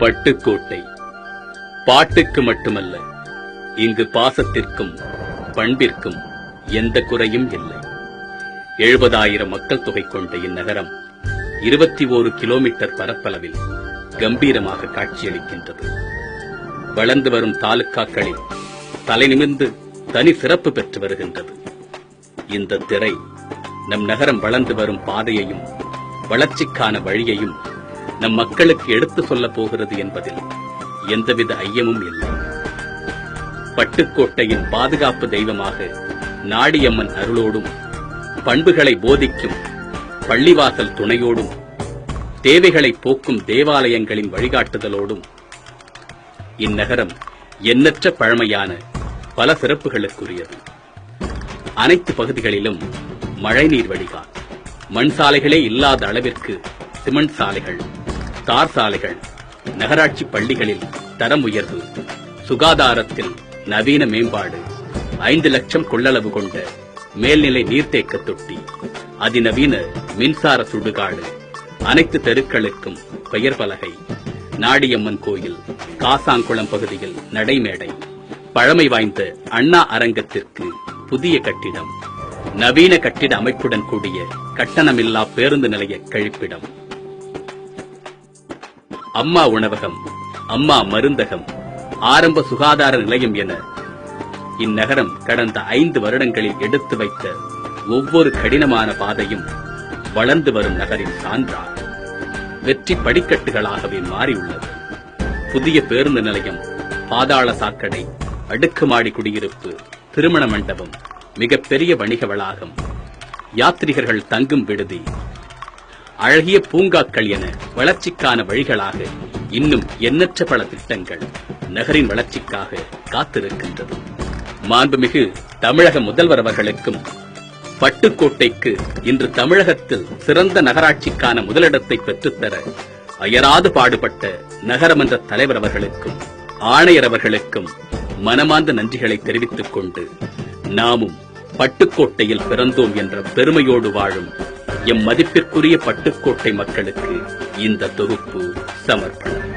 பட்டுக்கோட்டை பாட்டுக்கு மட்டுமல்ல, இங்கு பாசத்திற்கும் பண்பிற்கும் எந்த குறையும் இல்லை. 70,000 மக்கள் தொகை கொண்ட இந்நகரம் 21 கிலோமீட்டர் பரப்பளவில் கம்பீரமாக காட்சியளிக்கின்றது. வளர்ந்து வரும் தாலுக்காக்களில் தலைநிமிர்ந்து தனி சிறப்பு பெற்று வருகின்றது. இந்த திரை நம் நகரம் வளர்ந்து வரும் பாதையையும் வளர்ச்சிக்கான வழியையும் நம் மக்களுக்கு எடுத்து சொல்லப் போகிறது என்பதில் எந்தவித ஐயமும் இல்லை. பட்டுக்கோட்டையின் பாதுகாப்பு தெய்வமாக நாடியம்மன் அருளோடும், பண்புகளை போதிக்கும் பள்ளிவாசல் துணையோடும், தேவைகளை போக்கும் தேவாலயங்களின் வழிகாட்டுதலோடும் இந்நகரம் எண்ணற்ற பழமையான பல சிறப்புகளுக்குரியது. அனைத்து பகுதிகளிலும் மழைநீர் வடிகால், மண் சாலைகளே இல்லாத அளவிற்கு சிமெண்ட் சாலைகள், தார் சாலைகள், நகராட்சி பள்ளிகளில் தரம் உயர்வு, சுகாதாரத்தில் நவீன மேம்பாடு, 5 லட்சம் கொள்ளளவு கொண்ட மேல்நிலை நீர்த்தேக்க தொட்டி, அதிநவீன மின்சார சுடுகாடு, அனைத்து தெருக்களுக்கும் பெயர் பலகை, நாடியம்மன் கோயில், காசாங்குளம் பகுதியில் நடைமேடை, பழமை வாய்ந்த அண்ணா அரங்கத்திற்கு புதிய கட்டிடம், நவீன கட்டிட அமைப்புடன் கூடிய கட்டணமில்லா பேருந்து நிலைய கழிப்பிடம், அம்மா உணவகம், அம்மா மருந்தகம், ஆரம்ப சுகாதார நிலையம் என இந்நகரம் கடந்த 5 வருடங்களில் எடுத்து வைத்த ஒவ்வொரு கடினமான பாதையும் வளர்ந்து வரும் நகரின் சான்றாக வெற்றி படிக்கட்டுகளாகவே மாறியுள்ளது. புதிய பேருந்து நிலையம், பாதாள சாக்கடை, அடுக்குமாடி குடியிருப்பு, திருமண மண்டபம், மிகப்பெரிய வணிக வளாகம், யாத்ரிகர்கள் தங்கும் விடுதி, அழகிய பூங்காக்கள் என வளர்ச்சிக்கான வழிகளாக இன்னும் எண்ணற்ற பல திட்டங்கள் நகரின் வளர்ச்சிக்காக காத்திருக்கின்றது. மாண்புமிகு தமிழக முதல்வர் அவர்களுக்கும், பட்டுக்கோட்டைக்கு இன்று தமிழகத்தில் சிறந்த நகராட்சிக்கான முதலிடத்தை பெற்றுத்தர அயராது பாடுபட்ட நகரமன்ற தலைவர் அவர்களுக்கும், ஆணையர் அவர்களுக்கும் மனமார்ந்த நன்றிகளை தெரிவித்துக் கொண்டு, நாமும் பட்டுக்கோட்டையில் பிறந்தோம் என்ற பெருமையோடு வாழும் எம் மதிப்பிற்குரிய பட்டுக்கோட்டை மக்களுக்கு இந்த தொகுப்பு சமர்ப்பணம்.